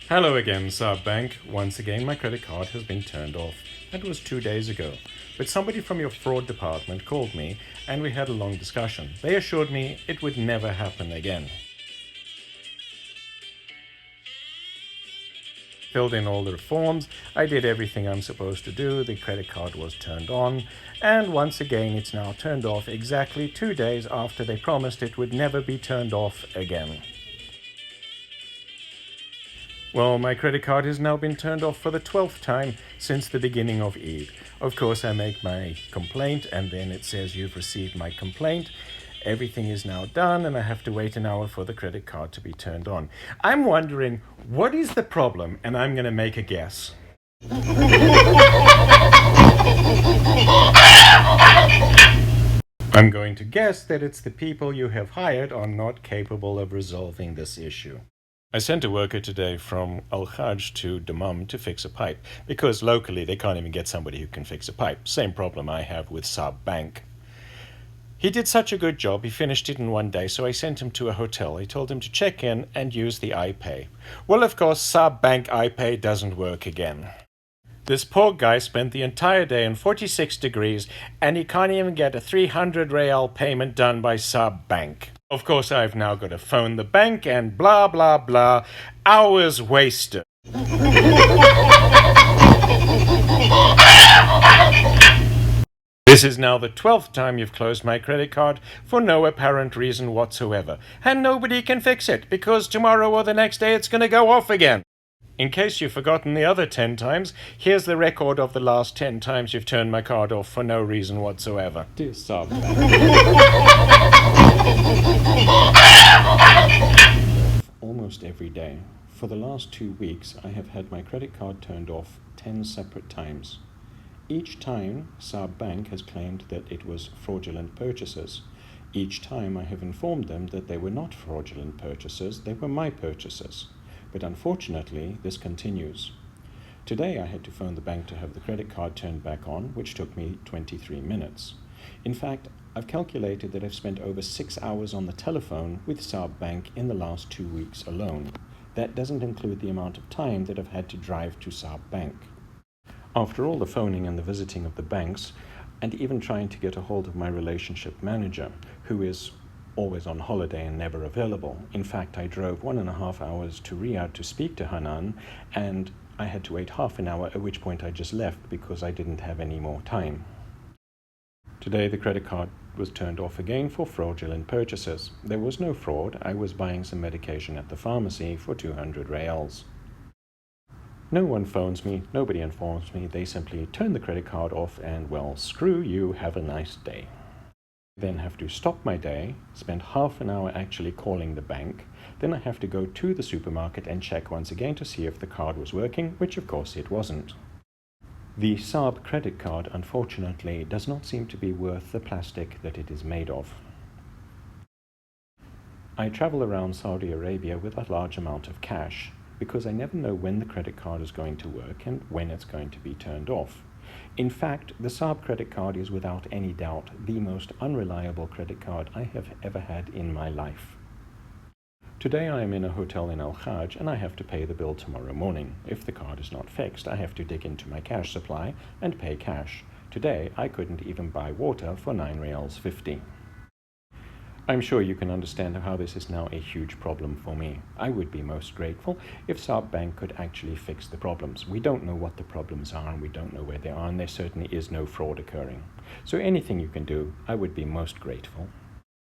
Hello again, Sab Bank. Once again, my credit card has been turned off. That was 2 days ago. But somebody from your fraud department called me and we had a long discussion. They assured me it would never happen again. Filled in all the forms, I did everything I'm supposed to do, the credit card was turned on, and once again it's now turned off exactly 2 days after they promised it would never be turned off again. Well, my credit card has now been turned off for the 12th time since the beginning of Eid. Of course, I make my complaint and then it says you've received my complaint. Everything is now done and I have to wait an hour for the credit card to be turned on. I'm wondering, what is the problem? And I'm going to make a guess. I'm going to guess that it's the people you have hired are not capable of resolving this issue. I sent a worker today from Al-Hajj to Dammam to fix a pipe, because locally they can't even get somebody who can fix a pipe. Same problem I have with Sab Bank. He did such a good job, he finished it in 1 day, so I sent him to a hotel. I told him to check in and use the iPay. Well, of course, Sab Bank iPay doesn't work again. This poor guy spent the entire day in 46 degrees and he can't even get a 300 real payment done by Sab Bank. Of course, I've now got to phone the bank and blah, blah, blah. Hours wasted. This is now the 12th time you've closed my credit card for no apparent reason whatsoever. And nobody can fix it because tomorrow or the next day it's going to go off again. In case you've forgotten the other 10 times, here's the record of the last 10 times you've turned my card off for no reason whatsoever. Dear Sab. Almost every day. For the last 2 weeks, I have had my credit card turned off 10 separate times. Each time, Sab Bank has claimed that it was fraudulent purchases. Each time I have informed them that they were not fraudulent purchases, they were my purchases. But unfortunately, this continues. Today I had to phone the bank to have the credit card turned back on, which took me 23 minutes. In fact, I've calculated that I've spent over 6 hours on the telephone with Sab Bank in the last 2 weeks alone. That doesn't include the amount of time that I've had to drive to Sab Bank. After all the phoning and the visiting of the banks, and even trying to get a hold of my relationship manager, who is always on holiday and never available. In fact, I drove 1.5 hours to Riyadh to speak to Hanan, and I had to wait half an hour, at which point I just left because I didn't have any more time. Today the credit card was turned off again for fraudulent purchases. There was no fraud, I was buying some medication at the pharmacy for 200 reals. No one phones me, nobody informs me, they simply turn the credit card off and, well, screw you, have a nice day. Then have to stop my day, spend half an hour actually calling the bank, then I have to go to the supermarket and check once again to see if the card was working, which of course it wasn't. The Sab credit card, unfortunately, does not seem to be worth the plastic that it is made of. I travel around Saudi Arabia with a large amount of cash, because I never know when the credit card is going to work and when it's going to be turned off. In fact, the Sab credit card is without any doubt the most unreliable credit card I have ever had in my life. Today I am in a hotel in Al-Hajj and I have to pay the bill tomorrow morning. If the card is not fixed, I have to dig into my cash supply and pay cash. Today I couldn't even buy water for 9 reals 50. I'm sure you can understand how this is now a huge problem for me. I would be most grateful if Sab Bank could actually fix the problems. We don't know what the problems are and we don't know where they are, and there certainly is no fraud occurring. So anything you can do, I would be most grateful.